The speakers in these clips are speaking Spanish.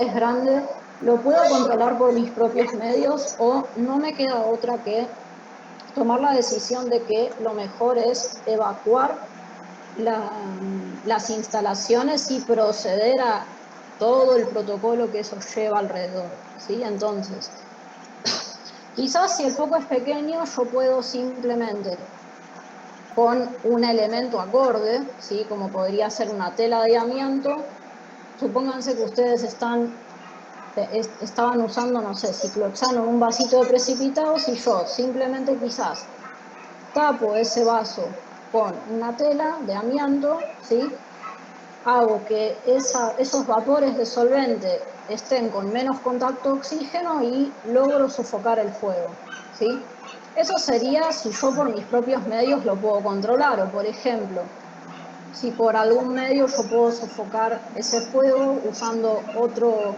es grande, lo puedo controlar por mis propios medios o no me queda otra que tomar la decisión de que lo mejor es evacuar las instalaciones y proceder a todo el protocolo que eso lleva alrededor, ¿sí? Entonces, quizás si el foco es pequeño, yo puedo simplemente con un elemento acorde, ¿sí? Como podría ser una tela de amianto. Supónganse que ustedes estaban usando, no sé, cicloxano en un vasito de precipitados y yo simplemente quizás tapo ese vaso con una tela de amianto, ¿sí? Hago que esos vapores de solvente estén con menos contacto oxígeno y logro sofocar el fuego, ¿sí? Eso sería si yo por mis propios medios lo puedo controlar, o por ejemplo, si por algún medio yo puedo sofocar ese fuego usando otro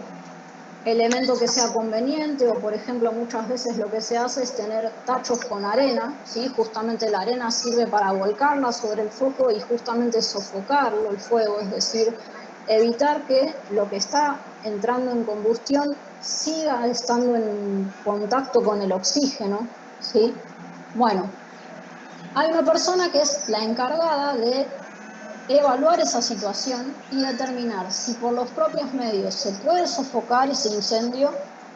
elemento que sea conveniente, o por ejemplo muchas veces lo que se hace es tener tachos con arena, ¿sí? Justamente la arena sirve para volcarla sobre el foco y justamente sofocarlo el fuego, es decir, evitar que lo que está entrando en combustión siga estando en contacto con el oxígeno, ¿sí? Bueno, hay una persona que es la encargada de evaluar esa situación y determinar si por los propios medios se puede sofocar ese incendio,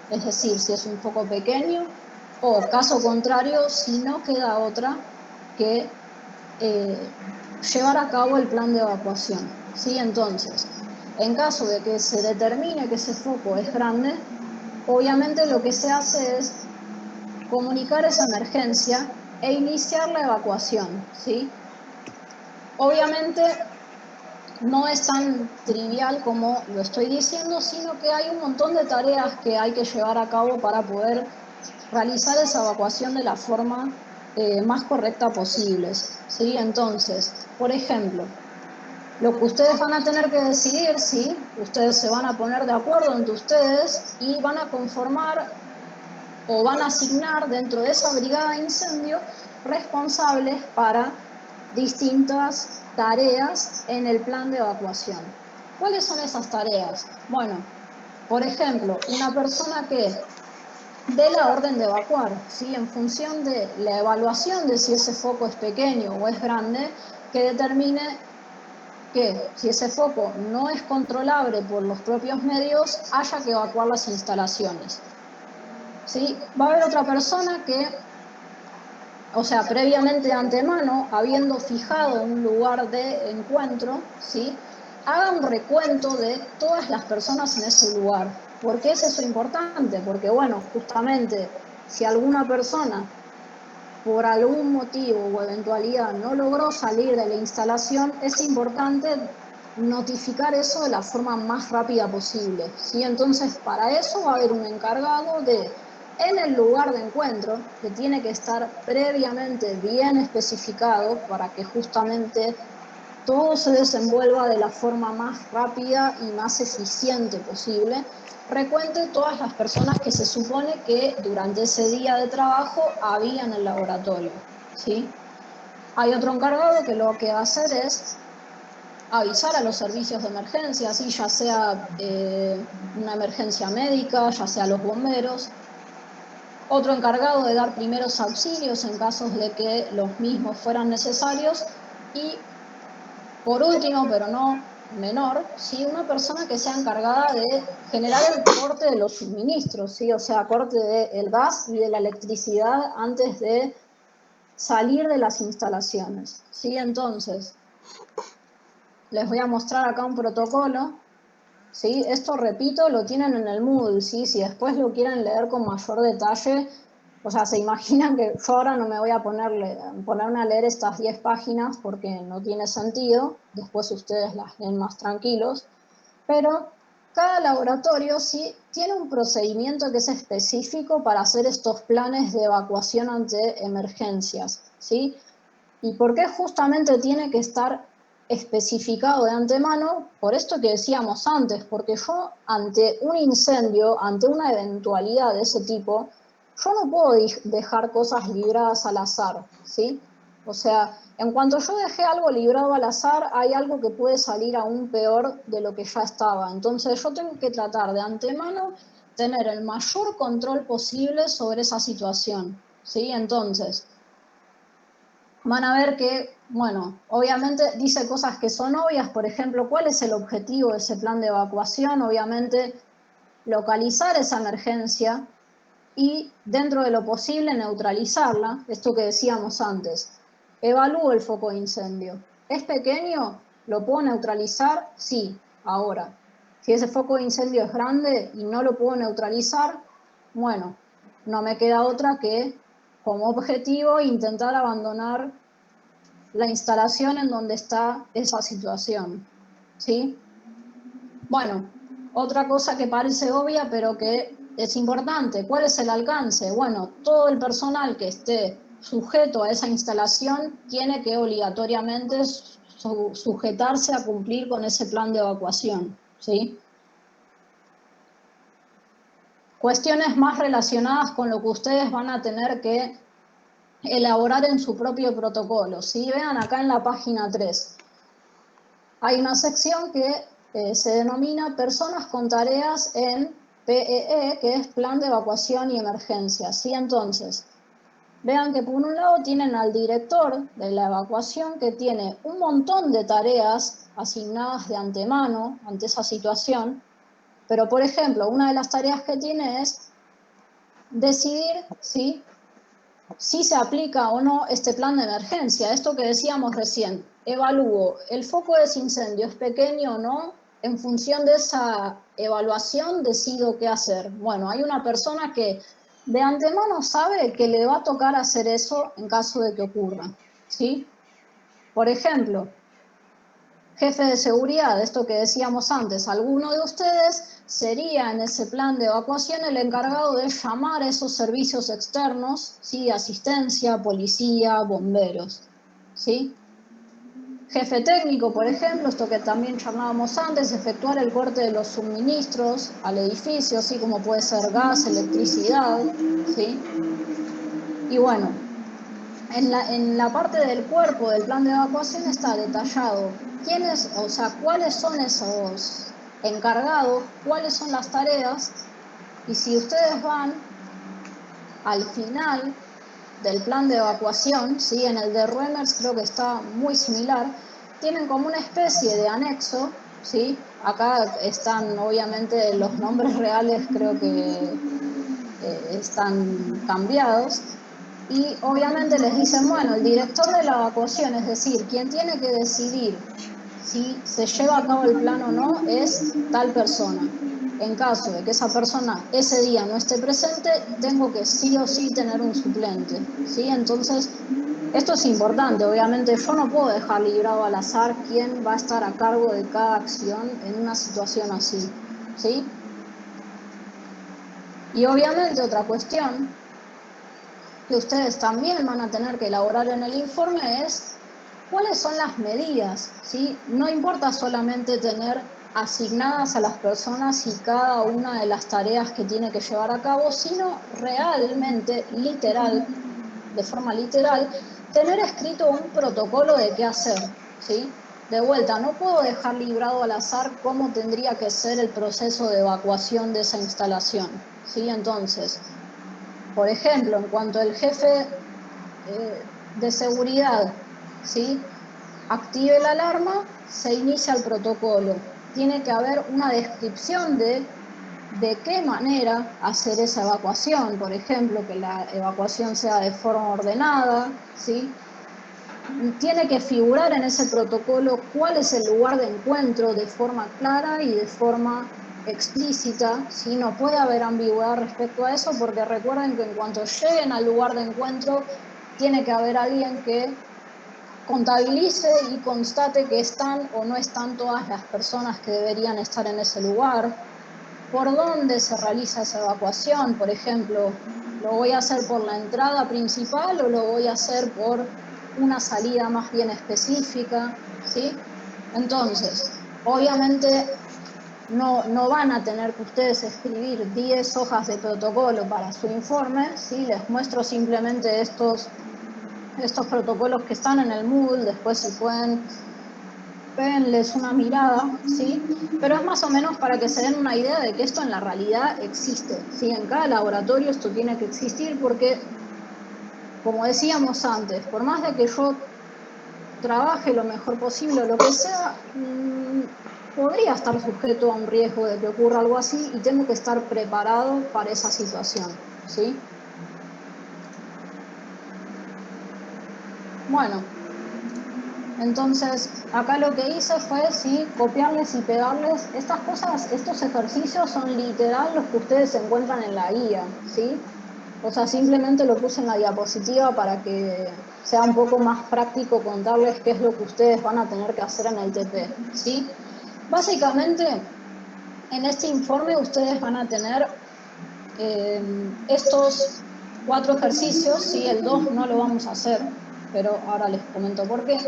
es decir, si es un foco pequeño, o caso contrario, si no queda otra que llevar a cabo el plan de evacuación, ¿sí? Entonces, en caso de que se determine que ese foco es grande, obviamente lo que se hace es comunicar esa emergencia e iniciar la evacuación, ¿sí? Obviamente no es tan trivial como lo estoy diciendo, sino que hay un montón de tareas que hay que llevar a cabo para poder realizar esa evacuación de la forma más correcta posible, ¿sí? Entonces, por ejemplo, lo que ustedes van a tener que decidir, ¿sí? Ustedes se van a poner de acuerdo entre ustedes y van a conformar o van a asignar dentro de esa brigada de incendio responsables para distintas tareas en el plan de evacuación. ¿Cuáles son esas tareas? Bueno, por ejemplo, una persona que dé la orden de evacuar, ¿sí? En función de la evaluación de si ese foco es pequeño o es grande, que determine que si ese foco no es controlable por los propios medios, haya que evacuar las instalaciones, ¿sí? Va a haber otra persona que, o sea, previamente de antemano, habiendo fijado un lugar de encuentro, ¿sí? Haga un recuento de todas las personas en ese lugar. ¿Por qué es eso importante? Porque, bueno, justamente, si alguna persona, por algún motivo o eventualidad, no logró salir de la instalación, es importante notificar eso de la forma más rápida posible, ¿sí? Entonces, para eso va a haber un encargado de, en el lugar de encuentro, que tiene que estar previamente bien especificado para que justamente todo se desenvuelva de la forma más rápida y más eficiente posible, recuente todas las personas que se supone que durante ese día de trabajo había en el laboratorio, ¿sí? Hay otro encargado que lo que va a hacer es avisar a los servicios de emergencia, ¿sí? Ya sea una emergencia médica, ya sea los bomberos. Otro encargado de dar primeros auxilios en casos de que los mismos fueran necesarios. Y por último, pero no menor, ¿sí? Una persona que sea encargada de generar el corte de los suministros, ¿sí? O sea, corte del gas y de la electricidad antes de salir de las instalaciones, ¿sí? Entonces, les voy a mostrar acá un protocolo, ¿sí? Esto, repito, lo tienen en el Moodle, ¿sí? Si después lo quieren leer con mayor detalle, o sea, se imaginan que yo ahora no me voy a ponerme a leer estas 10 páginas porque no tiene sentido, después ustedes las leen más tranquilos, pero cada laboratorio sí tiene un procedimiento que es específico para hacer estos planes de evacuación ante emergencias, ¿sí? ¿Y por qué justamente tiene que estar especificado de antemano? Por esto que decíamos antes, porque yo ante un incendio, ante una eventualidad de ese tipo, yo no puedo dejar cosas libradas al azar, ¿sí? O sea, en cuanto yo dejé algo librado al azar, hay algo que puede salir aún peor de lo que ya estaba. Entonces yo tengo que tratar de antemano tener el mayor control posible sobre esa situación, ¿sí? Entonces, van a ver que, bueno, obviamente dice cosas que son obvias, por ejemplo, ¿cuál es el objetivo de ese plan de evacuación? Obviamente, localizar esa emergencia y, dentro de lo posible, neutralizarla, esto que decíamos antes. Evalúo el foco de incendio. ¿Es pequeño? ¿Lo puedo neutralizar? Sí, ahora. Si ese foco de incendio es grande y no lo puedo neutralizar, bueno, no me queda otra que, como objetivo, intentar abandonar la instalación en donde está esa situación, ¿sí? Bueno, otra cosa que parece obvia, pero que es importante, ¿cuál es el alcance? Bueno, todo el personal que esté sujeto a esa instalación tiene que obligatoriamente sujetarse a cumplir con ese plan de evacuación, ¿sí? Cuestiones más relacionadas con lo que ustedes van a tener que elaborar en su propio protocolo, ¿sí? Vean acá en la página 3. Hay una sección que se denomina Personas con tareas en PEE, que es Plan de Evacuación y Emergencia, ¿sí? Entonces, vean que por un lado tienen al director de la evacuación que tiene un montón de tareas asignadas de antemano ante esa situación, pero por ejemplo, una de las tareas que tiene es decidir si se aplica o no este plan de emergencia. Esto que decíamos recién, evalúo, ¿el foco de ese incendio es pequeño o no? En función de esa evaluación decido qué hacer. Bueno, hay una persona que de antemano sabe que le va a tocar hacer eso en caso de que ocurra, ¿sí? Por ejemplo, jefe de seguridad, esto que decíamos antes, alguno de ustedes sería en ese plan de evacuación el encargado de llamar a esos servicios externos, ¿sí? Asistencia, policía, bomberos, ¿sí? Jefe técnico, por ejemplo, esto que también charlábamos antes, efectuar el corte de los suministros al edificio, ¿sí? Como puede ser gas, electricidad, ¿sí? Y bueno, en la parte del cuerpo del plan de evacuación está detallado quiénes, o sea, cuáles son esos encargados, cuáles son las tareas, y si ustedes van al final del plan de evacuación, ¿sí? En el de Reimers creo que está muy similar, tienen como una especie de anexo, ¿sí? Acá están obviamente los nombres reales, creo que están cambiados, y obviamente les dicen, bueno, el director de la evacuación, es decir, quien tiene que decidir si se lleva a cabo el plan o no, es tal persona. En caso de que esa persona ese día no esté presente, tengo que sí o sí tener un suplente, ¿sí? Entonces, esto es importante, obviamente yo no puedo dejar librado al azar quién va a estar a cargo de cada acción en una situación así, ¿sí? Y obviamente otra cuestión que ustedes también van a tener que elaborar en el informe es cuáles son las medidas, ¿sí? No importa solamente tener asignadas a las personas y cada una de las tareas que tiene que llevar a cabo, sino realmente, literal, de forma literal, tener escrito un protocolo de qué hacer, ¿sí? De vuelta, no puedo dejar librado al azar cómo tendría que ser el proceso de evacuación de esa instalación, ¿sí? Entonces, por ejemplo, en cuanto el jefe de seguridad, ¿sí? Active la alarma, se inicia el protocolo. Tiene que haber una descripción de qué manera hacer esa evacuación, por ejemplo, que la evacuación sea de forma ordenada, ¿sí? Tiene que figurar en ese protocolo cuál es el lugar de encuentro de forma clara y de forma explícita, ¿sí? No puede haber ambigüedad respecto a eso, porque recuerden que en cuanto lleguen al lugar de encuentro, tiene que haber alguien que contabilice y constate que están o no están todas las personas que deberían estar en ese lugar, por dónde se realiza esa evacuación, por ejemplo, ¿lo voy a hacer por la entrada principal o lo voy a hacer por una salida más bien específica? ¿Sí? Entonces, obviamente no van a tener que ustedes escribir 10 hojas de protocolo para su informe, ¿sí? Les muestro simplemente estos estos protocolos que están en el Moodle, después si pueden, péguenles una mirada, ¿sí? Pero es más o menos para que se den una idea de que esto en la realidad existe, ¿sí? En cada laboratorio esto tiene que existir porque, como decíamos antes, por más de que yo trabaje lo mejor posible o lo que sea, podría estar sujeto a un riesgo de que ocurra algo así y tengo que estar preparado para esa situación, ¿sí? Bueno, entonces acá lo que hice fue, sí, copiarles y pegarles. Estas cosas, estos ejercicios son literal los que ustedes encuentran en la guía, ¿sí? O sea, simplemente lo puse en la diapositiva para que sea un poco más práctico contarles qué es lo que ustedes van a tener que hacer en el TP, ¿sí? Básicamente, en este informe ustedes van a tener estos 4 ejercicios, ¿sí? El 2 no lo vamos a hacer, pero ahora les comento por qué.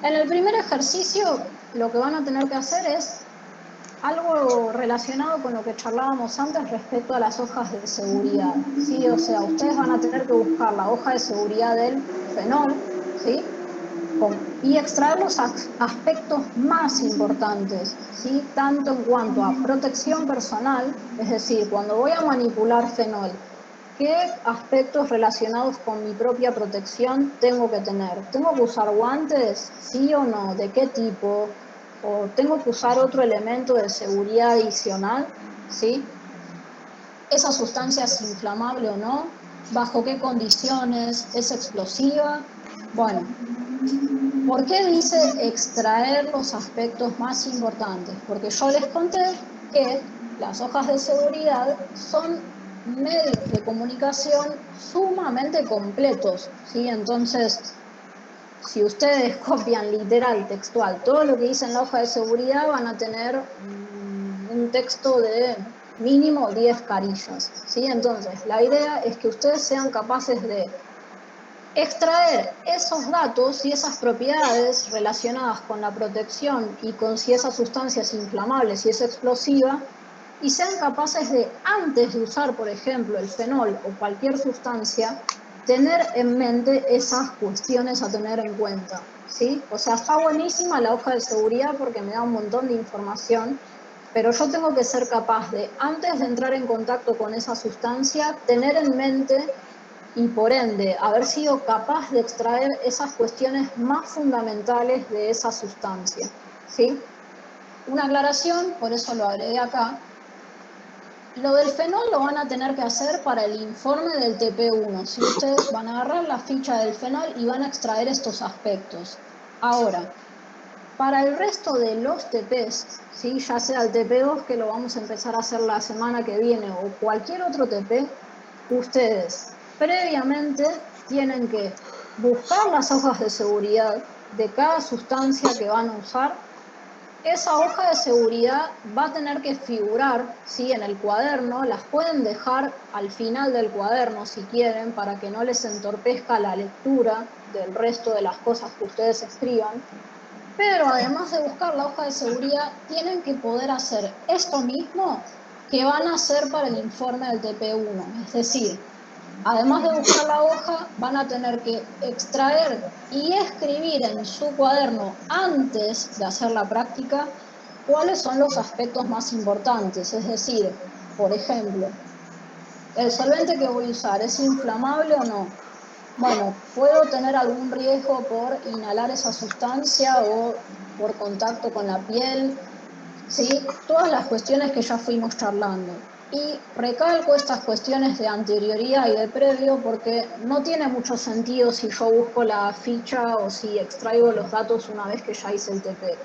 En el primer ejercicio, lo que van a tener que hacer es algo relacionado con lo que charlábamos antes respecto a las hojas de seguridad, ¿sí? O sea, ustedes van a tener que buscar la hoja de seguridad del fenol, ¿sí? Y extraer los aspectos más importantes, ¿sí? Tanto en cuanto a protección personal, es decir, cuando voy a manipular fenol, ¿qué aspectos relacionados con mi propia protección tengo que tener? ¿Tengo que usar guantes? ¿Sí o no? ¿De qué tipo? ¿O tengo que usar otro elemento de seguridad adicional? ¿Sí? ¿Esa sustancia es inflamable o no? ¿Bajo qué condiciones? ¿Es explosiva? Bueno, ¿por qué dice extraer los aspectos más importantes? Porque yo les conté que las hojas de seguridad son medios de comunicación sumamente completos, ¿sí? Entonces, si ustedes copian literal, textual, todo lo que dice en la hoja de seguridad, van a tener un texto de mínimo 10 carillas, ¿sí? Entonces, la idea es que ustedes sean capaces de extraer esos datos y esas propiedades relacionadas con la protección y con si esa sustancia es inflamable, si es explosiva, y sean capaces de, antes de usar, por ejemplo, el fenol o cualquier sustancia, tener en mente esas cuestiones a tener en cuenta, ¿sí? O sea, está buenísima la hoja de seguridad porque me da un montón de información, pero yo tengo que ser capaz de, antes de entrar en contacto con esa sustancia, tener en mente y por ende haber sido capaz de extraer esas cuestiones más fundamentales de esa sustancia, ¿sí? Una aclaración, por eso lo agregué acá. Lo del fenol lo van a tener que hacer para el informe del TP1, ¿sí? Ustedes van a agarrar la ficha del fenol y van a extraer estos aspectos. Ahora, para el resto de los TPs, ¿sí? Ya sea el TP2 que lo vamos a empezar a hacer la semana que viene o cualquier otro TP, ustedes previamente tienen que buscar las hojas de seguridad de cada sustancia que van a usar. Esa hoja de seguridad va a tener que figurar, ¿sí? En el cuaderno, las pueden dejar al final del cuaderno si quieren para que no les entorpezca la lectura del resto de las cosas que ustedes escriban. Pero además de buscar la hoja de seguridad, tienen que poder hacer esto mismo que van a hacer para el informe del TP1. Es decir, además de buscar la hoja, van a tener que extraer y escribir en su cuaderno antes de hacer la práctica cuáles son los aspectos más importantes. Es decir, por ejemplo, ¿el solvente que voy a usar es inflamable o no? Bueno, ¿puedo tener algún riesgo por inhalar esa sustancia o por contacto con la piel? ¿Sí? Todas las cuestiones que ya fuimos charlando. Y recalco estas cuestiones de anterioridad y de previo porque no tiene mucho sentido si yo busco la ficha o si extraigo los datos una vez que ya hice el TP.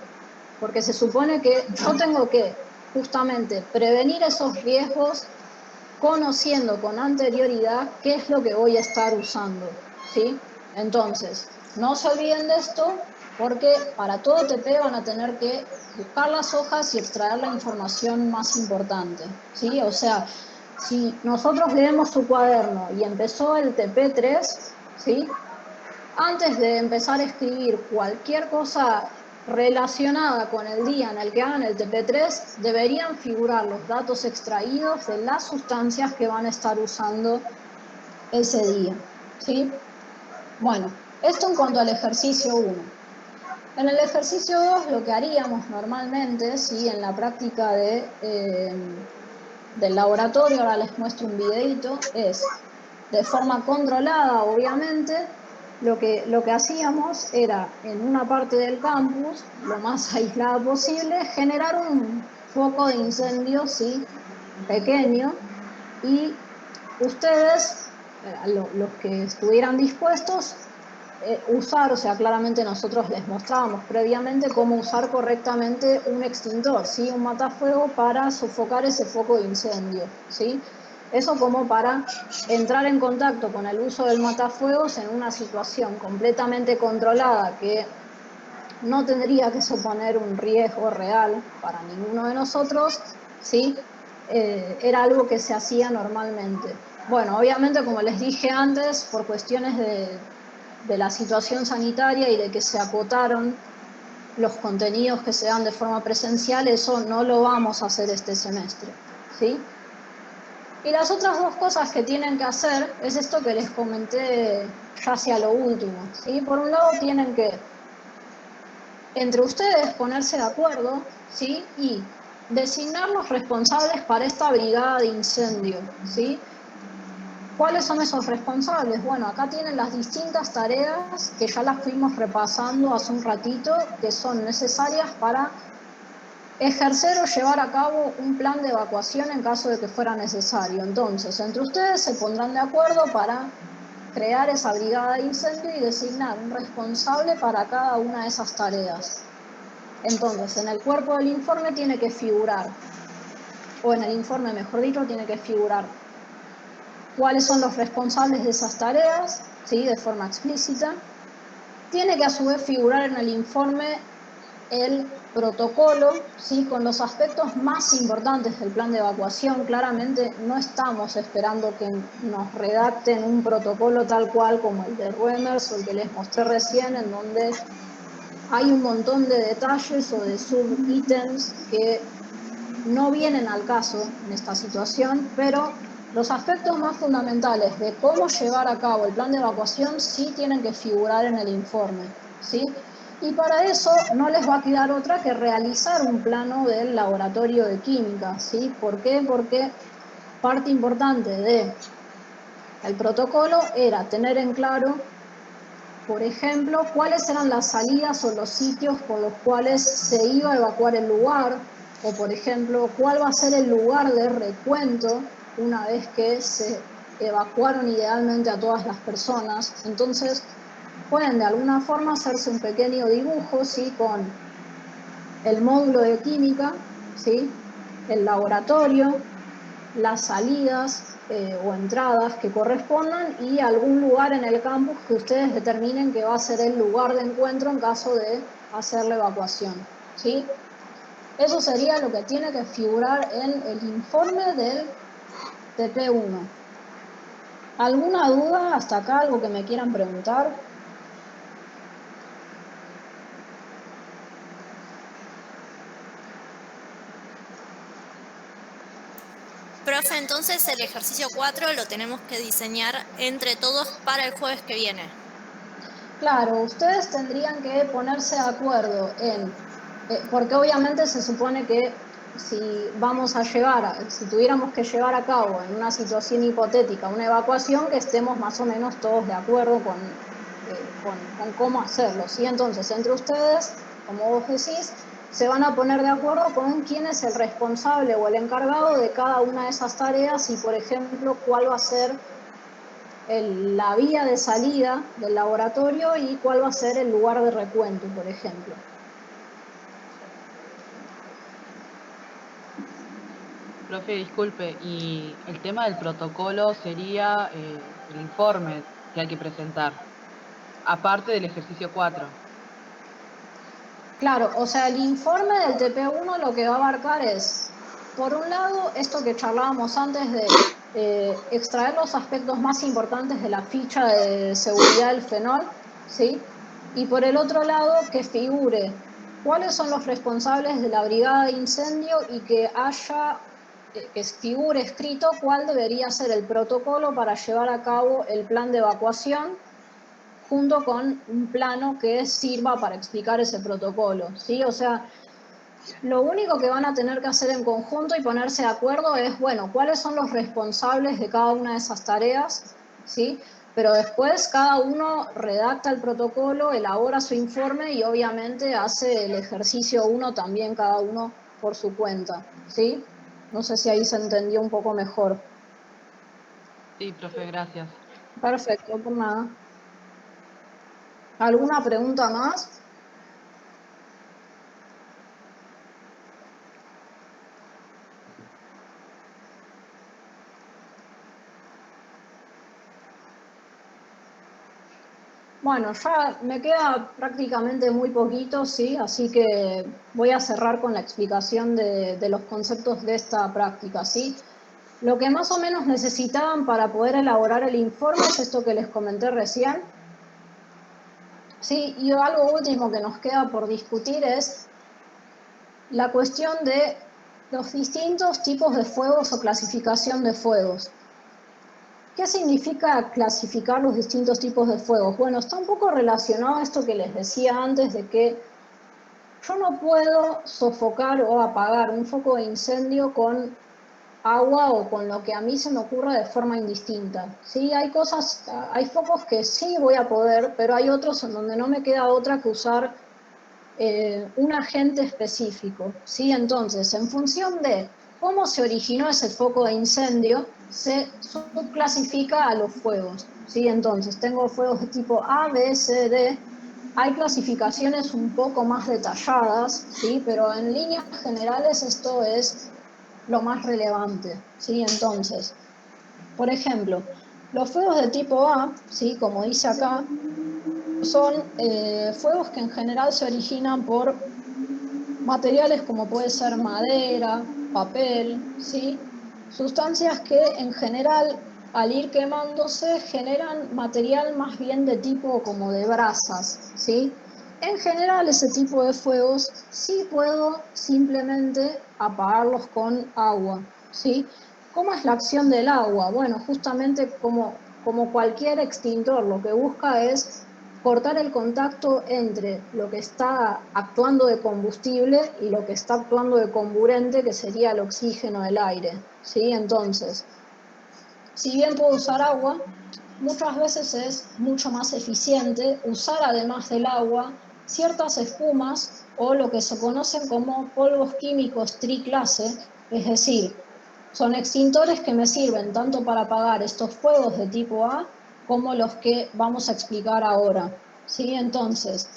Porque se supone que yo tengo que justamente prevenir esos riesgos conociendo con anterioridad qué es lo que voy a estar usando, ¿sí? Entonces, no se olviden de esto porque para todo TP van a tener que buscar las hojas y extraer la información más importante, ¿sí? O sea, si nosotros leemos su cuaderno y empezó el TP3, ¿sí? Antes de empezar a escribir cualquier cosa relacionada con el día en el que hagan el TP3, deberían figurar los datos extraídos de las sustancias que van a estar usando ese día, ¿sí? Bueno, esto en cuanto al ejercicio 1. En el ejercicio 2 lo que haríamos normalmente, ¿sí? En la práctica del laboratorio, ahora les muestro un videito, es de forma controlada, obviamente, lo que hacíamos era en una parte del campus, lo más aislada posible, generar un foco de incendio, ¿sí? Pequeño, y ustedes, los que estuvieran dispuestos, usar, o sea, claramente nosotros les mostrábamos previamente cómo usar correctamente un extintor, ¿sí? Un matafuego para sofocar ese foco de incendio, ¿sí? Eso como para entrar en contacto con el uso del matafuegos en una situación completamente controlada que no tendría que suponer un riesgo real para ninguno de nosotros, ¿sí? Era algo que se hacía normalmente. Bueno, obviamente, como les dije antes, por cuestiones de la situación sanitaria y de que se acotaron los contenidos que se dan de forma presencial, eso no lo vamos a hacer este semestre, ¿sí? Y las otras dos cosas que tienen que hacer es esto que les comenté ya hacia lo último, ¿sí? Por un lado tienen que entre ustedes ponerse de acuerdo, ¿sí? Y designar los responsables para esta brigada de incendio, ¿sí? ¿Cuáles son esos responsables? Bueno, acá tienen las distintas tareas que ya las fuimos repasando hace un ratito, que son necesarias para ejercer o llevar a cabo un plan de evacuación en caso de que fuera necesario. Entonces, entre ustedes se pondrán de acuerdo para crear esa brigada de incendio y designar un responsable para cada una de esas tareas. Entonces, en el cuerpo del informe tiene que figurar, o en el informe, mejor dicho, tiene que figurar cuáles son los responsables de esas tareas, ¿sí? De forma explícita. Tiene que a su vez figurar en el informe el protocolo, ¿sí? Con los aspectos más importantes del plan de evacuación. Claramente no estamos esperando que nos redacten un protocolo tal cual como el de Reumers o el que les mostré recién, en donde hay un montón de detalles o de sub-ítems que no vienen al caso en esta situación, pero los aspectos más fundamentales de cómo llevar a cabo el plan de evacuación sí tienen que figurar en el informe, ¿sí? Y para eso no les va a quedar otra que realizar un plano del laboratorio de química, ¿sí? ¿Por qué? Porque parte importante del protocolo era tener en claro, por ejemplo, cuáles eran las salidas o los sitios por los cuales se iba a evacuar el lugar, o por ejemplo, cuál va a ser el lugar de recuento una vez que se evacuaron idealmente a todas las personas. Entonces, pueden de alguna forma hacerse un pequeño dibujo, ¿sí? Con el módulo de química, ¿sí? El laboratorio, las salidas o entradas que correspondan y algún lugar en el campus que ustedes determinen que va a ser el lugar de encuentro en caso de hacer la evacuación, ¿sí? Eso sería lo que tiene que figurar en el informe del TP1. ¿Alguna duda hasta acá? ¿Algo que me quieran preguntar? Profe, entonces el ejercicio 4 lo tenemos que diseñar entre todos para el jueves que viene. Claro, ustedes tendrían que ponerse de acuerdo en, porque obviamente se supone que si vamos a si tuviéramos que llevar a cabo en una situación hipotética una evacuación, que estemos más o menos todos de acuerdo con cómo hacerlo, ¿sí? Entonces, entre ustedes, como vos decís, se van a poner de acuerdo con quién es el responsable o el encargado de cada una de esas tareas y, por ejemplo, cuál va a ser la vía de salida del laboratorio y cuál va a ser el lugar de recuento, por ejemplo. Profe, disculpe, y el tema del protocolo sería el informe que hay que presentar, aparte del ejercicio 4. Claro, o sea, el informe del TP1 lo que va a abarcar es, por un lado, esto que charlábamos antes de extraer los aspectos más importantes de la ficha de seguridad del fenol, ¿sí? Y por el otro lado, que figure cuáles son los responsables de la brigada de incendio y que figure escrito cuál debería ser el protocolo para llevar a cabo el plan de evacuación junto con un plano que sirva para explicar ese protocolo, ¿sí? O sea, lo único que van a tener que hacer en conjunto y ponerse de acuerdo es, bueno, cuáles son los responsables de cada una de esas tareas, ¿sí? Pero después cada uno redacta el protocolo, elabora su informe y obviamente hace el ejercicio 1 también cada uno por su cuenta, ¿sí? No sé si ahí se entendió un poco mejor. Sí, profe, gracias. Perfecto, por nada. ¿Alguna pregunta más? Bueno, ya me queda prácticamente muy poquito, sí, así que voy a cerrar con la explicación de los conceptos de esta práctica, sí. Lo que más o menos necesitaban para poder elaborar el informe es esto que les comenté recién. Sí, y algo último que nos queda por discutir es la cuestión de los distintos tipos de fuegos o clasificación de fuegos. ¿Qué significa clasificar los distintos tipos de fuegos? Bueno, está un poco relacionado a esto que les decía antes de que yo no puedo sofocar o apagar un foco de incendio con agua o con lo que a mí se me ocurra de forma indistinta. Sí, hay cosas, hay focos que sí voy a poder, pero hay otros en donde no me queda otra que usar un agente específico, ¿sí? Entonces, en función de cómo se originó ese foco de incendio, se subclasifica a los fuegos, ¿sí? Entonces, tengo fuegos de tipo A, B, C, D. Hay clasificaciones un poco más detalladas, ¿sí? Pero en líneas generales esto es lo más relevante, ¿sí? Entonces, por ejemplo, los fuegos de tipo A, ¿sí? Como dice acá, son fuegos que en general se originan por materiales como puede ser madera, papel, ¿sí? Sustancias que en general al ir quemándose generan material más bien de tipo como de brasas, ¿sí? En general ese tipo de fuegos sí puedo simplemente apagarlos con agua, ¿sí? ¿Cómo es la acción del agua? Bueno, justamente como cualquier extintor, lo que busca es cortar el contacto entre lo que está actuando de combustible y lo que está actuando de comburente, que sería el oxígeno del aire, ¿sí? Entonces, si bien puedo usar agua, muchas veces es mucho más eficiente usar además del agua ciertas espumas o lo que se conocen como polvos químicos triclase, es decir, son extintores que me sirven tanto para apagar estos fuegos de tipo A como los que vamos a explicar ahora, ¿sí? Entonces,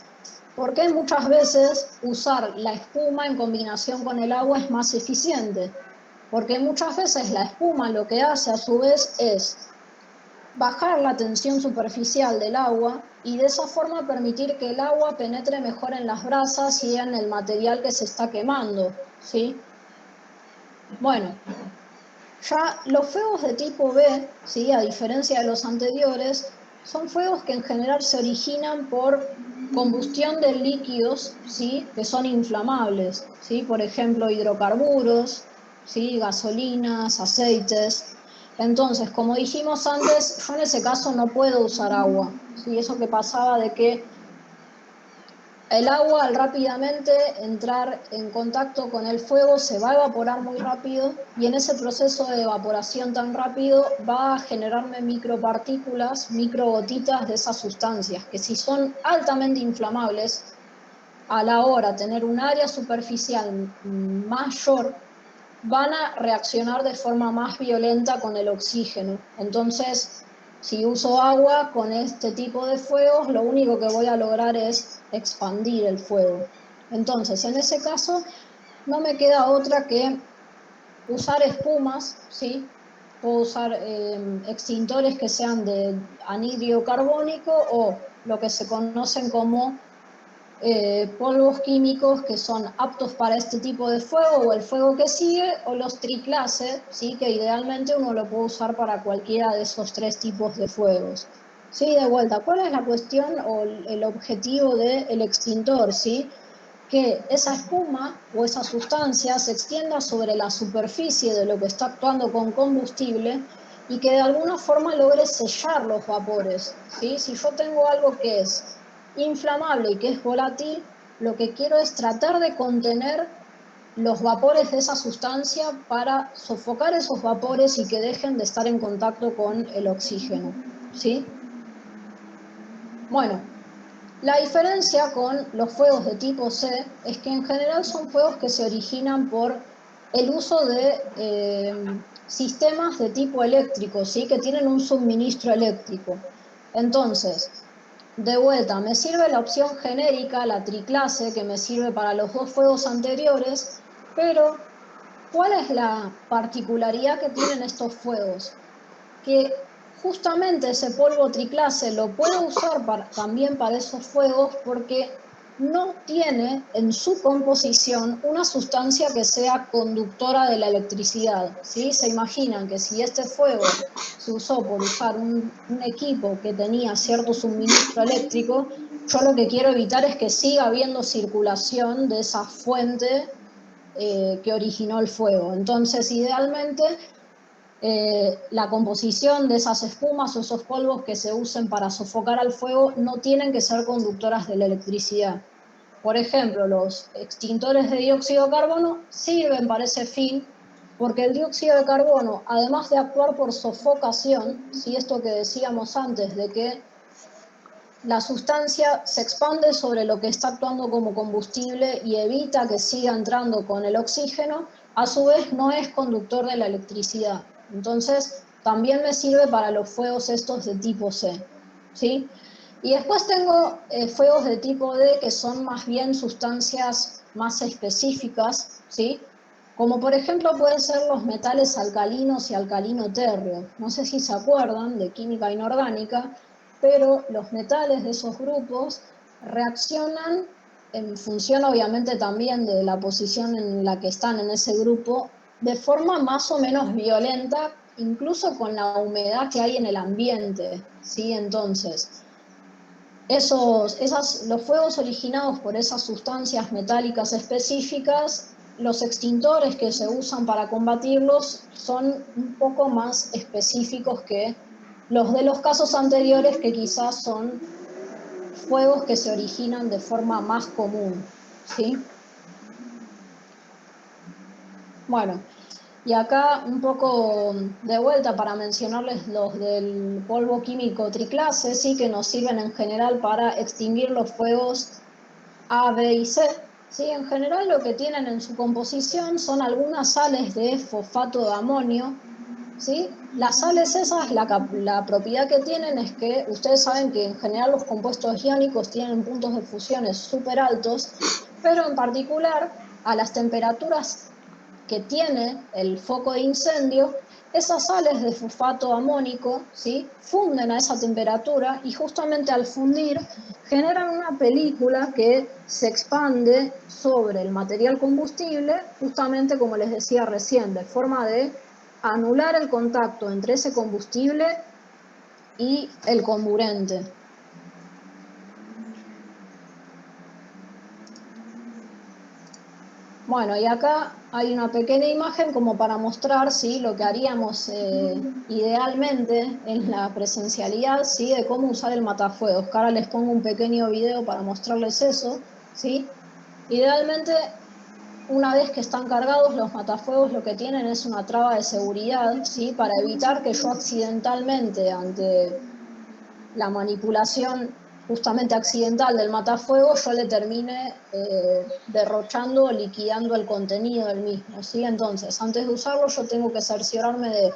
¿por qué muchas veces usar la espuma en combinación con el agua es más eficiente? Porque muchas veces la espuma lo que hace a su vez es bajar la tensión superficial del agua y de esa forma permitir que el agua penetre mejor en las brasas y en el material que se está quemando, ¿sí? Bueno, ya los fuegos de tipo B, ¿sí? A diferencia de los anteriores, son fuegos que en general se originan por combustión de líquidos, ¿sí? Que son inflamables, ¿sí? Por ejemplo, hidrocarburos, ¿sí? Gasolinas, aceites. Entonces, como dijimos antes, yo en ese caso no puedo usar agua, ¿sí? Eso que pasaba de que el agua al rápidamente entrar en contacto con el fuego se va a evaporar muy rápido y en ese proceso de evaporación tan rápido va a generarme micropartículas, microgotitas de esas sustancias que si son altamente inflamables, a la hora de tener un área superficial mayor, van a reaccionar de forma más violenta con el oxígeno. Entonces, si uso agua con este tipo de fuegos, lo único que voy a lograr es expandir el fuego. Entonces, en ese caso, no me queda otra que usar espumas, ¿sí? Puedo usar extintores que sean de anhídrido carbónico o lo que se conocen como polvos químicos que son aptos para este tipo de fuego o el fuego que sigue, o los triclase, ¿sí? Que idealmente uno lo puede usar para cualquiera de esos tres tipos de fuegos. Sí, de vuelta, ¿cuál es la cuestión o el objetivo del extintor? ¿Sí? Que esa espuma o esa sustancia se extienda sobre la superficie de lo que está actuando con combustible y que de alguna forma logre sellar los vapores, ¿sí? Si yo tengo algo que es inflamable y que es volátil, lo que quiero es tratar de contener los vapores de esa sustancia para sofocar esos vapores y que dejen de estar en contacto con el oxígeno, ¿sí? Bueno, la diferencia con los fuegos de tipo C es que en general son fuegos que se originan por el uso de sistemas de tipo eléctrico, ¿sí? Que tienen un suministro eléctrico. Entonces, de vuelta, me sirve la opción genérica, la triclase, que me sirve para los dos fuegos anteriores, pero ¿cuál es la particularidad que tienen estos fuegos? Que justamente ese polvo triclase lo puedo usar también para esos fuegos porque no tiene en su composición una sustancia que sea conductora de la electricidad, ¿sí? Se imaginan que si este fuego se usó por usar un equipo que tenía cierto suministro eléctrico, yo lo que quiero evitar es que siga habiendo circulación de esa fuente que originó el fuego. Entonces, idealmente, la composición de esas espumas o esos polvos que se usen para sofocar al fuego no tienen que ser conductoras de la electricidad. Por ejemplo, los extintores de dióxido de carbono sirven para ese fin porque el dióxido de carbono, además de actuar por sofocación, ¿sí? Esto que decíamos antes de que la sustancia se expande sobre lo que está actuando como combustible y evita que siga entrando con el oxígeno, a su vez no es conductor de la electricidad. Entonces, también me sirve para los fuegos estos de tipo C, ¿sí? Y después tengo fuegos de tipo D que son más bien sustancias más específicas, ¿sí? Como por ejemplo pueden ser los metales alcalinos y alcalino-térreos. No sé si se acuerdan de química inorgánica, pero los metales de esos grupos reaccionan en función obviamente también de la posición en la que están en ese grupo, de forma más o menos violenta, incluso con la humedad que hay en el ambiente, ¿sí? Entonces, los fuegos originados por esas sustancias metálicas específicas, los extintores que se usan para combatirlos son un poco más específicos que los de los casos anteriores, que quizás son fuegos que se originan de forma más común, ¿sí? Bueno, y acá un poco de vuelta para mencionarles los del polvo químico triclase, sí, que nos sirven en general para extinguir los fuegos A, B y C. Sí, en general lo que tienen en su composición son algunas sales de fosfato de amonio, ¿sí? Las sales esas, la propiedad que tienen es que ustedes saben que en general los compuestos iónicos tienen puntos de fusiones súper altos, pero en particular a las temperaturas que tiene el foco de incendio, esas sales de fosfato amónico, ¿sí? Funden a esa temperatura y justamente al fundir generan una película que se expande sobre el material combustible, justamente como les decía recién, de forma de anular el contacto entre ese combustible y el comburente. Bueno, y acá hay una pequeña imagen como para mostrar, ¿sí?, lo que haríamos idealmente en la presencialidad, ¿sí?, de cómo usar el matafuegos. Ahora les pongo un pequeño video para mostrarles eso, ¿sí? Idealmente, una vez que están cargados los matafuegos, lo que tienen es una traba de seguridad, ¿sí?, para evitar que yo accidentalmente, ante la manipulación justamente accidental del matafuego, yo le termine derrochando o liquidando el contenido del mismo, ¿sí? Entonces, antes de usarlo, yo tengo que cerciorarme de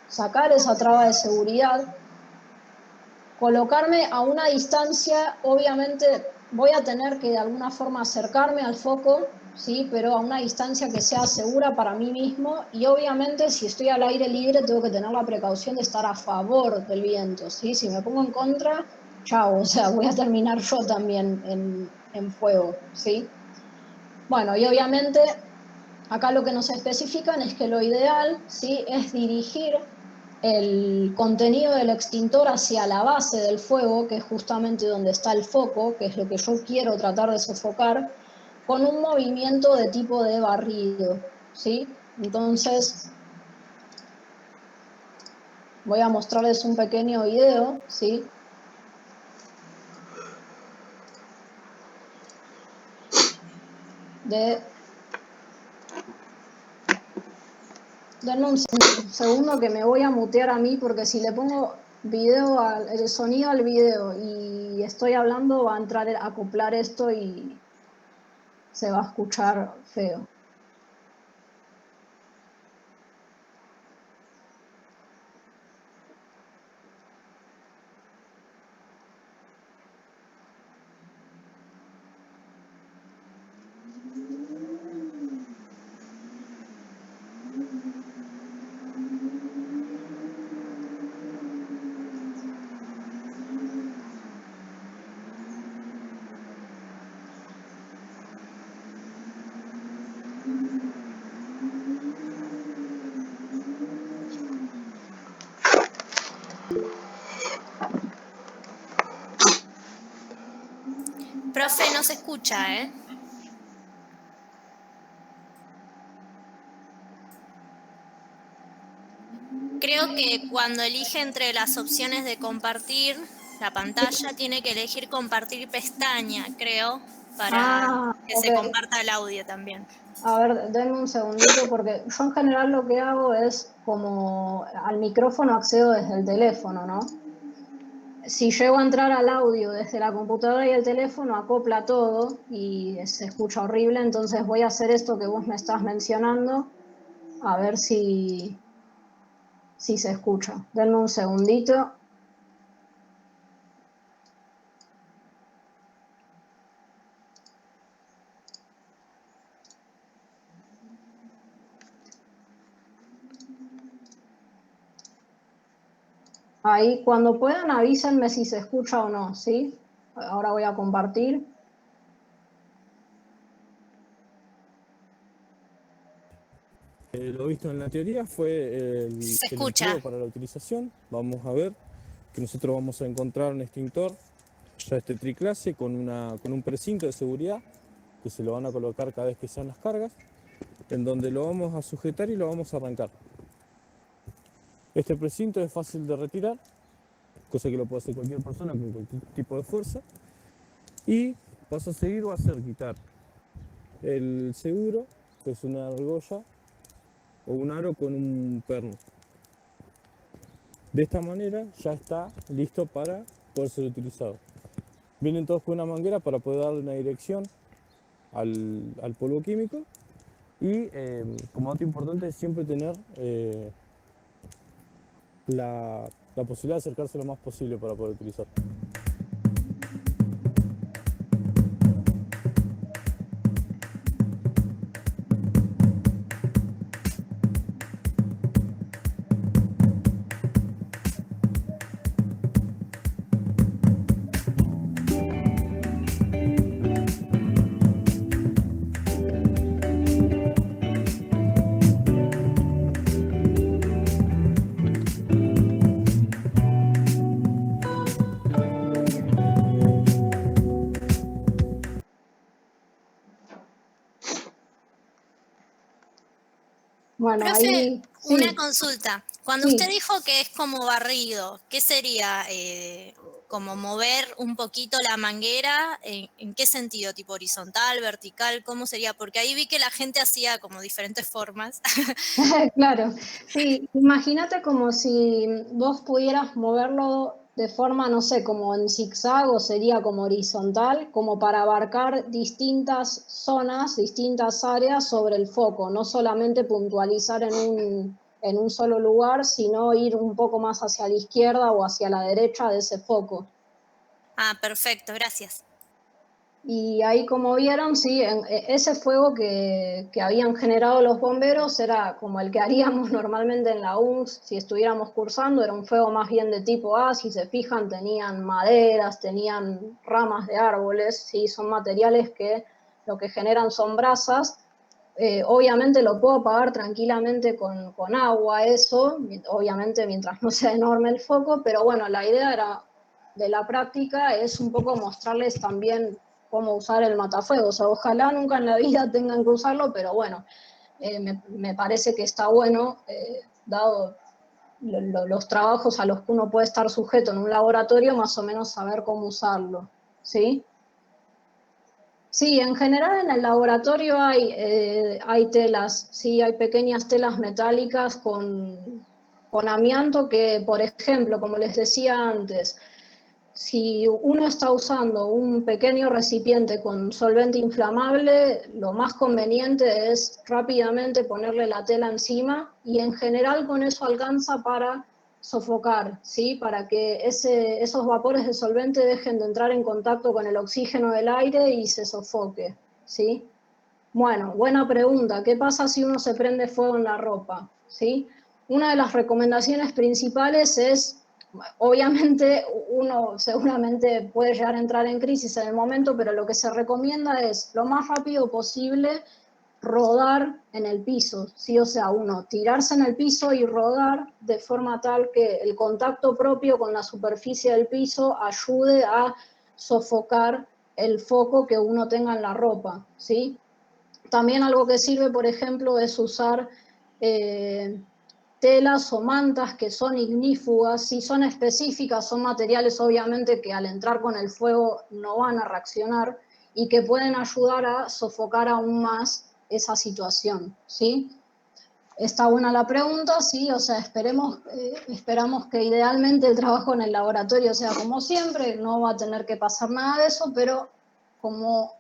sacar esa traba de seguridad, colocarme a una distancia, obviamente voy a tener que de alguna forma acercarme al foco, ¿sí?, pero a una distancia que sea segura para mí mismo, y obviamente si estoy al aire libre tengo que tener la precaución de estar a favor del viento, ¿sí? Si me pongo en contra, chao, o sea, voy a terminar yo también en fuego, ¿sí? Bueno, y obviamente acá lo que nos especifican es que lo ideal, ¿sí?, es dirigir el contenido del extintor hacia la base del fuego, que es justamente donde está el foco, que es lo que yo quiero tratar de sofocar, con un movimiento de tipo de barrido, ¿sí? Entonces, Voy a mostrarles un pequeño video, ¿sí? Denme un segundo que me voy a mutear a mí, porque si le pongo el sonido al video y estoy hablando, va a entrar a acoplar esto y se va a escuchar feo. Profe, no se escucha, ¿eh? Creo que cuando elige entre las opciones de compartir la pantalla, tiene que elegir compartir pestaña, creo, para que se Ok. comparta el audio también. A ver, denme un segundito, porque yo en general lo que hago es como al micrófono accedo desde el teléfono, ¿no? Si llego a entrar al audio desde la computadora y el teléfono, acopla todo y se escucha horrible, entonces voy a hacer esto que vos me estás mencionando, a ver si se escucha. Denme un segundito. Ahí, cuando puedan, avísenme si se escucha o no, ¿sí? Ahora voy a compartir. Lo visto en la teoría fue Se el escucha. empleo para la utilización. Vamos a ver que nosotros vamos a encontrar un extintor, ya este triclase, con un precinto de seguridad que se lo van a colocar cada vez que sean las cargas, en donde lo vamos a sujetar y lo vamos a arrancar. Este precinto es fácil de retirar, cosa que lo puede hacer cualquier persona con cualquier tipo de fuerza. Y paso a seguir va a ser quitar el seguro, que es una argolla o un aro con un perno. De esta manera ya está listo para poder ser utilizado. Vienen todos con una manguera para poder darle una dirección al polvo químico y como dato importante es siempre tener la posibilidad de acercarse lo más posible para poder utilizar. Bueno, Profe, ahí una sí, consulta. Cuando sí. usted dijo que es como barrido, ¿qué sería? ¿Como mover un poquito la manguera? ¿En qué sentido? ¿Tipo horizontal, vertical? ¿Cómo sería? Porque ahí vi que la gente hacía como diferentes formas. Claro, sí, imagínate como si vos pudieras moverlo de forma, no sé, como en zigzag o sería como horizontal, como para abarcar distintas zonas, distintas áreas sobre el foco, no solamente puntualizar en un solo lugar, sino ir un poco más hacia la izquierda o hacia la derecha de ese foco. Ah, perfecto, gracias. Y ahí, como vieron, sí, ese fuego que habían generado los bomberos era como el que haríamos normalmente en la UNS si estuviéramos cursando, era un fuego más bien de tipo A, si se fijan, tenían maderas, tenían ramas de árboles, sí, son materiales que lo que generan son brasas. Obviamente lo puedo apagar tranquilamente con agua, eso, obviamente mientras no sea enorme el foco, pero bueno, la idea era de la práctica es un poco mostrarles también cómo usar el matafuegos. O sea, ojalá nunca en la vida tengan que usarlo, pero bueno, me parece que está bueno, dado los trabajos a los que uno puede estar sujeto en un laboratorio, más o menos saber cómo usarlo, ¿sí? Sí, en general en el laboratorio hay telas, sí, hay pequeñas telas metálicas con amianto que, por ejemplo, como les decía antes, si uno está usando un pequeño recipiente con solvente inflamable, lo más conveniente es rápidamente ponerle la tela encima y en general con eso alcanza para sofocar, ¿sí? Para que esos vapores de solvente dejen de entrar en contacto con el oxígeno del aire y se sofoque, ¿sí? Bueno, buena pregunta. ¿Qué pasa si uno se prende fuego en la ropa? ¿Sí? Una de las recomendaciones principales es, obviamente uno seguramente puede llegar a entrar en crisis en el momento, pero lo que se recomienda es lo más rápido posible rodar en el piso, ¿sí? O sea, uno tirarse en el piso y rodar de forma tal que el contacto propio con la superficie del piso ayude a sofocar el foco que uno tenga en la ropa, ¿sí? También algo que sirve, por ejemplo, es usar telas o mantas que son ignífugas. Si son específicas, son materiales obviamente que al entrar con el fuego no van a reaccionar y que pueden ayudar a sofocar aún más esa situación, ¿sí? Está buena la pregunta, sí, o sea, esperamos que idealmente el trabajo en el laboratorio sea como siempre, no va a tener que pasar nada de eso, pero como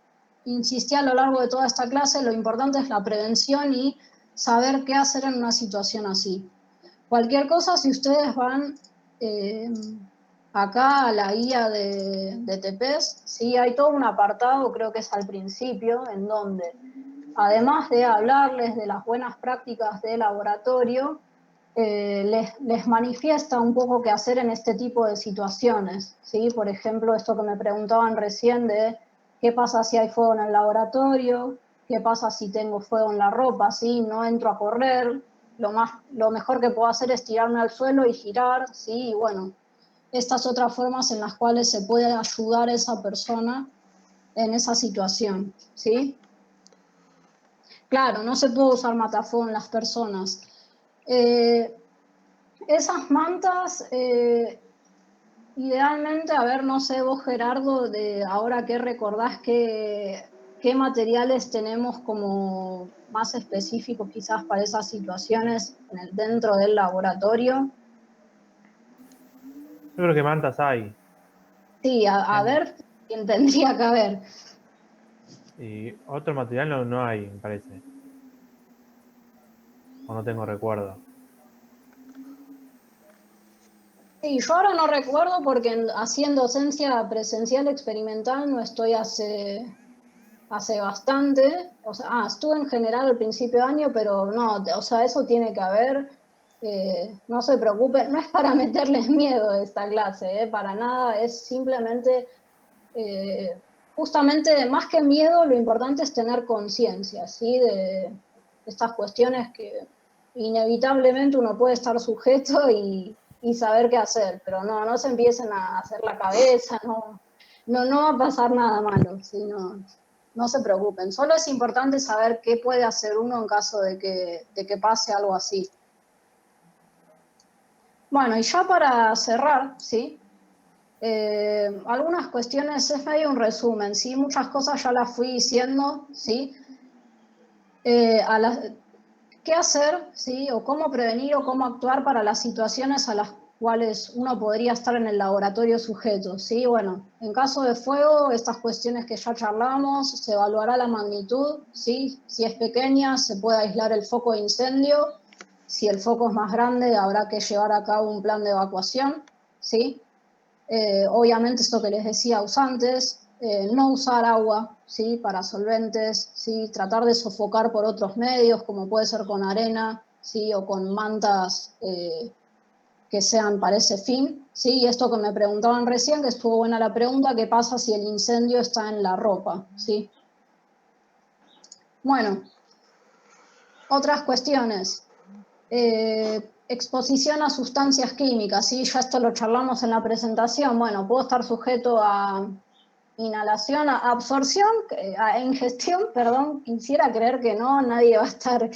insistí a lo largo de toda esta clase, lo importante es la prevención y saber qué hacer en una situación así. Cualquier cosa, si ustedes van acá a la guía de TEPES, sí, hay todo un apartado, creo que es al principio, en donde además de hablarles de las buenas prácticas de laboratorio, les manifiesta un poco qué hacer en este tipo de situaciones, ¿sí? Por ejemplo, esto que me preguntaban recién de qué pasa si hay fuego en el laboratorio, qué pasa si tengo fuego en la ropa, ¿sí? No entro a correr, lo mejor que puedo hacer es tirarme al suelo y girar, ¿sí? Y bueno, estas otras formas en las cuales se puede ayudar a esa persona en esa situación, ¿sí? Claro, no se puede usar matafuego en las personas. Esas mantas, idealmente, a ver, no sé vos Gerardo, de ahora que recordás qué materiales tenemos como más específicos quizás para esas situaciones dentro del laboratorio. Yo creo que mantas hay. Sí, a ver quién tendría que haber. Y otro material no hay, me parece. O no tengo recuerdo. Sí, yo ahora no recuerdo porque así en docencia presencial experimental no estoy hace bastante, o sea, estuve en general al principio de año, pero no, o sea, eso tiene que haber, no se preocupen, no es para meterles miedo a esta clase, para nada, es simplemente, justamente, más que miedo, lo importante es tener conciencia, ¿sí? De estas cuestiones que inevitablemente uno puede estar sujeto y saber qué hacer, pero no se empiecen a hacer la cabeza, no va a pasar nada malo, sino no se preocupen. Solo es importante saber qué puede hacer uno en caso de que pase algo así. Bueno, y ya para cerrar, ¿sí? Algunas cuestiones, es medio un resumen, ¿sí? Muchas cosas ya las fui diciendo, ¿sí? ¿Qué hacer, ¿sí? O cómo prevenir o cómo actuar para las situaciones a las cuales uno podría estar en el laboratorio sujeto, ¿sí? Bueno, en caso de fuego, estas cuestiones que ya charlamos, se evaluará la magnitud, ¿sí? Si es pequeña, se puede aislar el foco de incendio. Si el foco es más grande, habrá que llevar a cabo un plan de evacuación, ¿sí? Obviamente esto que les decía antes, no usar agua, ¿sí? Para solventes, ¿sí? Tratar de sofocar por otros medios, como puede ser con arena, ¿sí? O con mantas que sean para ese fin, ¿sí? Y esto que me preguntaban recién, que estuvo buena la pregunta, ¿qué pasa si el incendio está en la ropa? ¿Sí? Bueno, otras cuestiones. Exposición a sustancias químicas, ¿sí? Ya esto lo charlamos en la presentación. Bueno, puedo estar sujeto a inhalación, a absorción, a ingestión, perdón, quisiera creer que no, nadie va a estar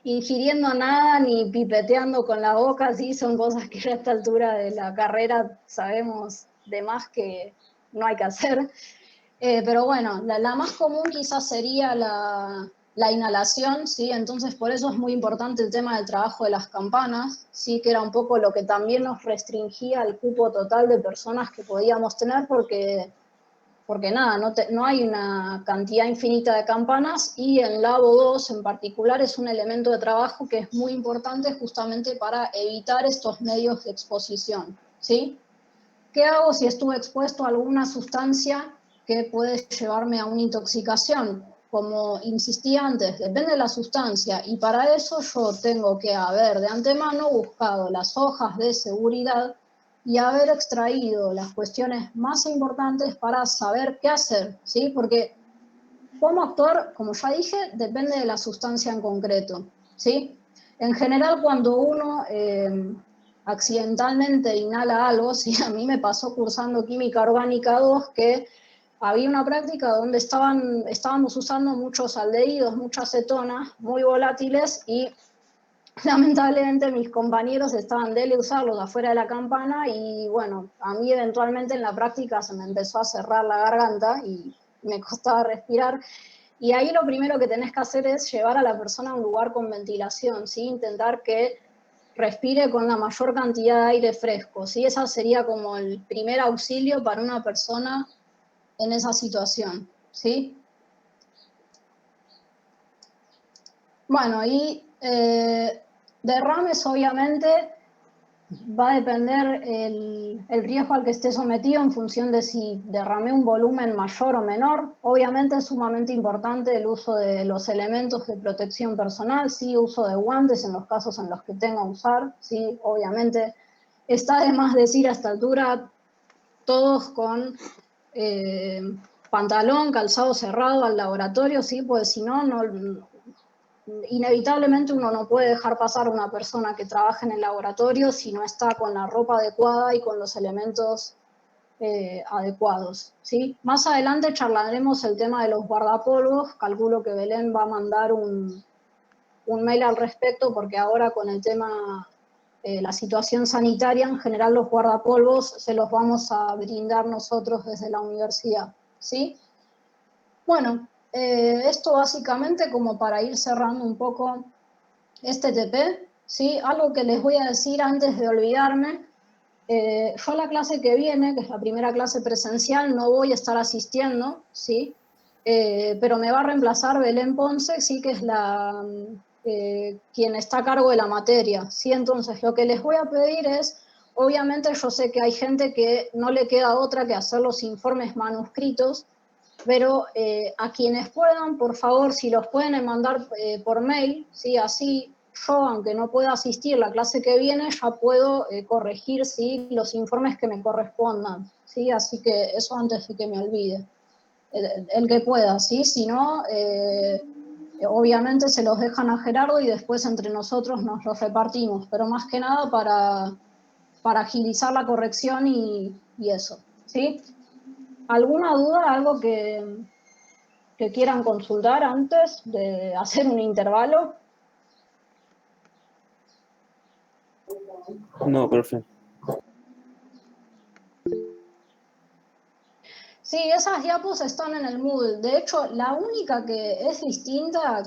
ingiriendo nada ni pipeteando con la boca, sí, son cosas que a esta altura de la carrera sabemos de más que no hay que hacer. Pero bueno, la más común quizás sería la inhalación, ¿sí? Entonces por eso es muy importante el tema del trabajo de las campanas, ¿sí? Que era un poco lo que también nos restringía el cupo total de personas que podíamos tener porque nada, no hay una cantidad infinita de campanas y en Labo 2 en particular es un elemento de trabajo que es muy importante justamente para evitar estos medios de exposición, ¿sí? ¿Qué hago si estuve expuesto a alguna sustancia que puede llevarme a una intoxicación? Como insistí antes, depende de la sustancia y para eso yo tengo que haber de antemano buscado las hojas de seguridad y haber extraído las cuestiones más importantes para saber qué hacer, ¿sí? Porque cómo actuar, como ya dije, depende de la sustancia en concreto, ¿sí? En general, cuando uno accidentalmente inhala algo, ¿sí? A mí me pasó cursando Química Orgánica 2 que había una práctica donde estábamos usando muchos aldehídos, muchas cetonas, muy volátiles y lamentablemente mis compañeros estaban de usarlos afuera de la campana y bueno, a mí eventualmente en la práctica se me empezó a cerrar la garganta y me costaba respirar. Y ahí lo primero que tenés que hacer es llevar a la persona a un lugar con ventilación, ¿sí? Intentar que respire con la mayor cantidad de aire fresco, ¿sí? Esa sería como el primer auxilio para una persona en esa situación, ¿sí? Bueno, y derrames obviamente va a depender el riesgo al que esté sometido en función de si derramé un volumen mayor o menor. Obviamente es sumamente importante el uso de los elementos de protección personal, sí, uso de guantes en los casos en los que tenga que usar, sí, obviamente. Está de más decir a esta altura, todos con pantalón, calzado cerrado al laboratorio, sí, pues si no, inevitablemente uno no puede dejar pasar a una persona que trabaja en el laboratorio si no está con la ropa adecuada y con los elementos adecuados, ¿sí? Más adelante charlaremos el tema de los guardapolvos, calculo que Belén va a mandar un mail al respecto porque ahora con el tema, la situación sanitaria, en general los guardapolvos se los vamos a brindar nosotros desde la universidad, ¿sí? Bueno, esto básicamente como para ir cerrando un poco este TP, ¿sí? Algo que les voy a decir antes de olvidarme, yo a la clase que viene, que es la primera clase presencial, no voy a estar asistiendo, ¿sí? Pero me va a reemplazar Belén Ponce, sí, que es quien está a cargo de la materia, ¿sí? Entonces lo que les voy a pedir es, obviamente yo sé que hay gente que no le queda otra que hacer los informes manuscritos, pero a quienes puedan, por favor, si los pueden mandar por mail, ¿sí? Así yo, aunque no pueda asistir la clase que viene, ya puedo corregir, ¿sí? Los informes que me correspondan, ¿sí? Así que eso antes de que me olvide. El que pueda, ¿sí? Si no, obviamente se los dejan a Gerardo y después entre nosotros nos los repartimos, pero más que nada para agilizar la corrección y eso, ¿sí? ¿Alguna duda, algo que quieran consultar antes de hacer un intervalo? No, perfecto. Sí, esas diapos están en el Moodle. De hecho, la única que es distinta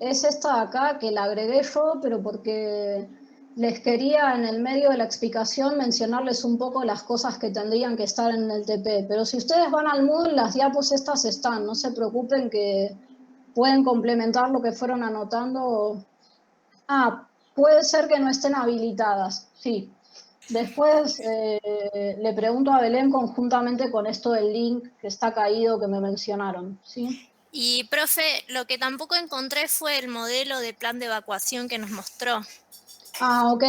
es esta de acá, que la agregué yo, pero porque les quería en el medio de la explicación mencionarles un poco las cosas que tendrían que estar en el TP. Pero si ustedes van al Moodle, las diapos estas están. No se preocupen que pueden complementar lo que fueron anotando. Ah, puede ser que no estén habilitadas, sí. Después le pregunto a Belén conjuntamente con esto del link que está caído que me mencionaron, ¿sí? Y, profe, lo que tampoco encontré fue el modelo de plan de evacuación que nos mostró. Ah, ok.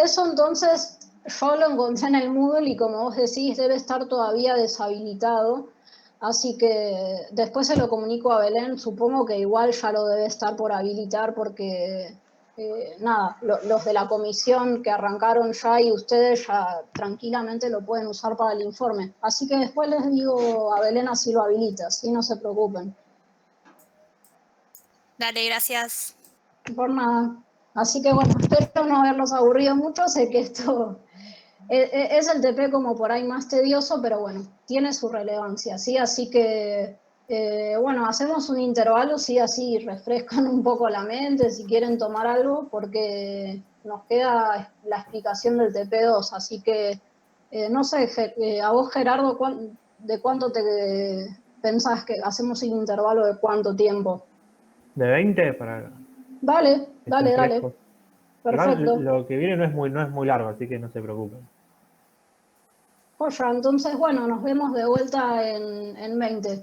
Eso entonces yo lo encontré en el Moodle y como vos decís debe estar todavía deshabilitado, así que después se lo comunico a Belén, supongo que igual ya lo debe estar por habilitar porque, nada, los de la comisión que arrancaron ya y ustedes ya tranquilamente lo pueden usar para el informe. Así que después les digo a Belén así lo habilita, ¿sí? No se preocupen. Dale, gracias. por nada. Así que bueno, espero no haberlos aburrido mucho. Sé que esto es el TP como por ahí más tedioso, pero bueno, tiene su relevancia, ¿sí? Así que, bueno, hacemos un intervalo, sí, así refrescan un poco la mente, si quieren tomar algo, porque nos queda la explicación del TP2, así que, no sé, a vos, Gerardo, ¿de cuánto te pensás que hacemos un intervalo de cuánto tiempo? De 20 para Dale, que dale, estén dale, frescos. Igual perfecto. lo que viene no es muy largo, así que no se preocupen. Joya, entonces, bueno, nos vemos de vuelta en 20.